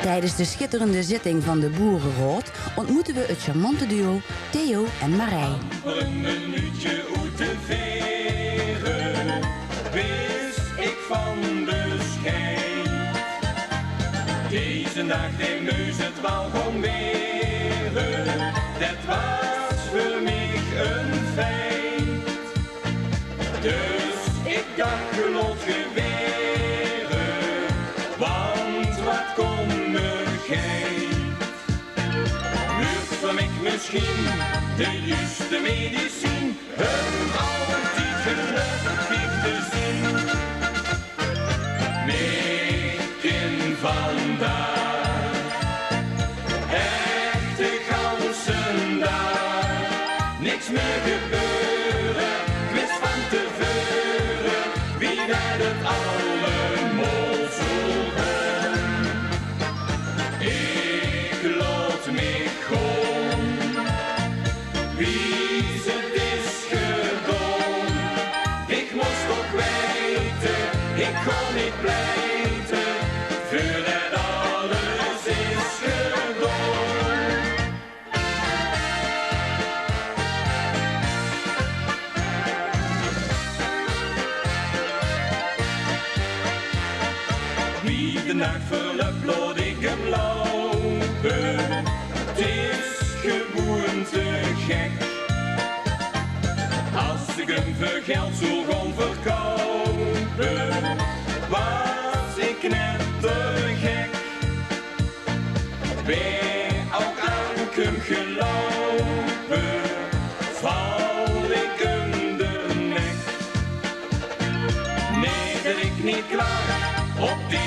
Tijdens de schitterende zitting van de Boerenraad ontmoeten we het charmante duo Theo en Marij. Een minuutje hoe te veren, wist ik van de schijn. Deze dag de neus het wel gewoon weren, dat was voor mij een feit. Dus ik dacht geloof geweren, want wat kon me geit. Voor mij misschien de juiste medicine, hun altijd gelukkig te zien. Meken vandaag, echt de ganse dag, niks meer gebeuren, ik wist van tevoren wie dat het allemaal zou gaan. Ik laat me gewoon. Wie het is gedaan, ik moest ook weten, ik kon niet pleiten, voordat alles is gedaan. Wie de nacht verloopt, laat ik hem lopen, het is gewoon te gek. Als ik hem voor geld zou gaan verkopen, was ik net te gek. Ben ook aan hem gelopen, val ik in de nek. Nee, dat ik niet klaar op die